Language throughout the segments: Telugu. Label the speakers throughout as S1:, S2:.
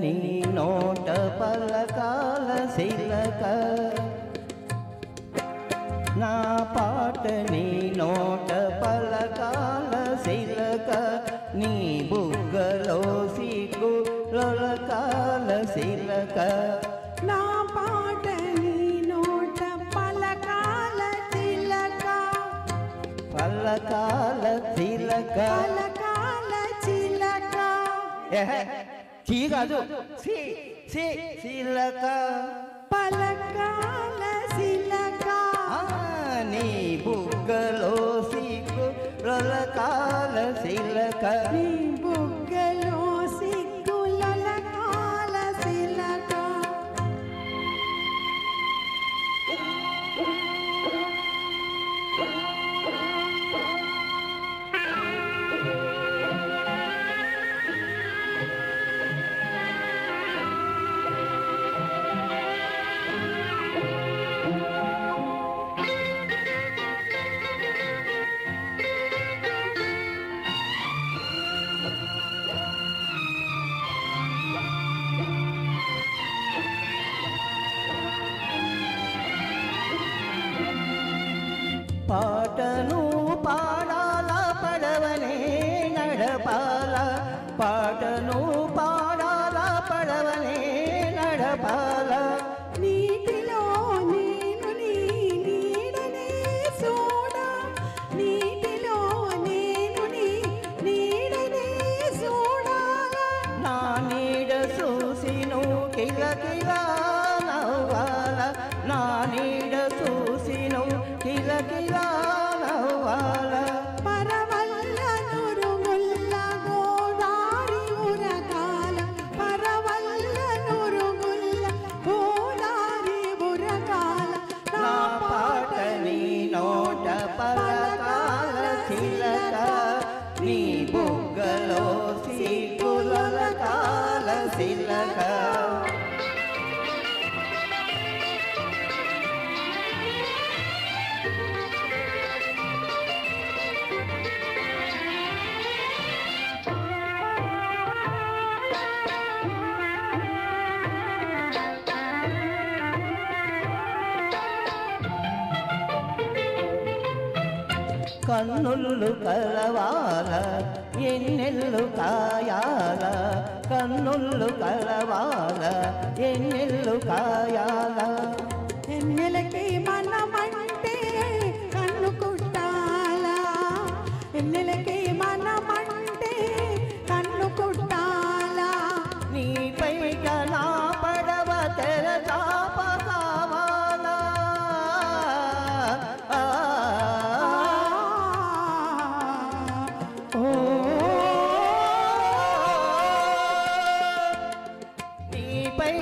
S1: నీ నోట పలకాల శిలక నా పాట నీ నోట పలకాల శిలక నీ బుగ్గలో సిగ్గు లొలకాల శిలక
S2: నా పాట నీ నోట పలకాల చిలక
S1: పలకాల చిలక
S2: పలకాల చిలక
S1: చీ కాదు శిలక
S2: పలకాల శిలక
S1: నీ బుగ్గలో సిగ్గు లొలకాల శిలక
S2: నీ బుగ్గలో సిగ్గు లొలకాల శిలక
S1: పాటను పాడాల పడవనే నడపాల పాటను పాడాల పడవనే నడపాల
S2: నీటిలో నేను నీ నీడనే చూడా నీటిలో నేను నీ నీడనే చూడాలా
S1: నా నీడ చూసి నువ్వు కిలకిలా నవ్వాల నా నీడ చూసి నువ్వు కిలకిలా నవ్వాల
S2: పరవల్ల నురుగుల్ల గోదారి ఉరకాల పరవల్ల నురుగుల్ల గోదారి ఉరకాల
S1: నా పాట నీ నోట పలకాల చిలక నీ బుగ్గలో సిగ్గులొలకాల శిలక కన్నులు కలవాల ఎన్నెల్లు కాయాల కన్నులు కలవాల ఎన్నెల్లు కాయాల
S2: ఎన్నెలకి మనమంటే కన్ను కుట్టాలా ఎన్నెలకి మనమంటే కన్ను కుట్టాలా
S1: నీపై నా పడవ తెర చాప కావాలా నీపై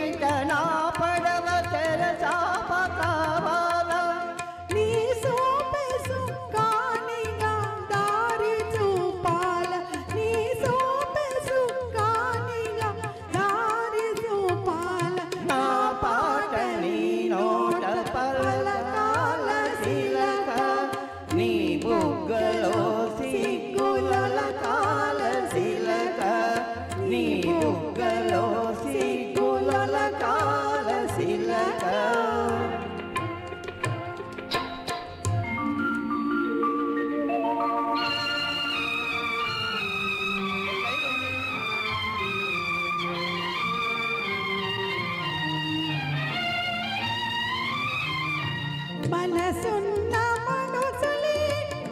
S1: నా పడవ తెర చాప కావాలా
S2: నీ సోపే సుక్కానిగా దారి చూపాల నీ సోపే సుక్కానిగా దారి చూపాల
S1: నా పాట నీ నోట పలకాల శిలక నీ బుగ్గలో సిగ్గులొలకాల శిలక నీ బుగ్గలో సిగ్గులొలకాల శిలక
S2: మనసున్న మనుషులే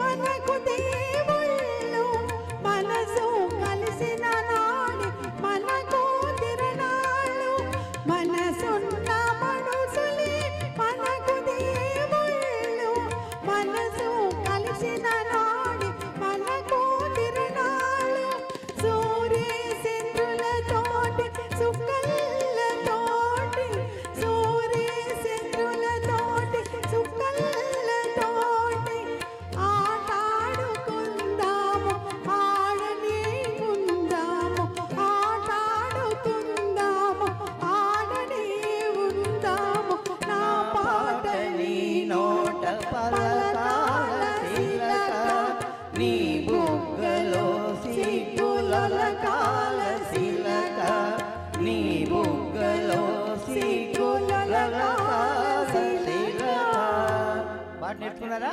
S2: మనకు దేవుళ్ళు మనసు కలిసిన నాడి మనకు తిరణాళ్ళు మనసున్న మనుషులే మనకు దేవుళ్ళు మనసు కలిసిన నాడి మనకు తిరణాళ్ళు సూర్య చంద్రులతోటి సుక్కల్లతోటి సూర్య చంద్రులతోటి సుక్కల్ల
S1: పాట నేర్చుకున్నారా?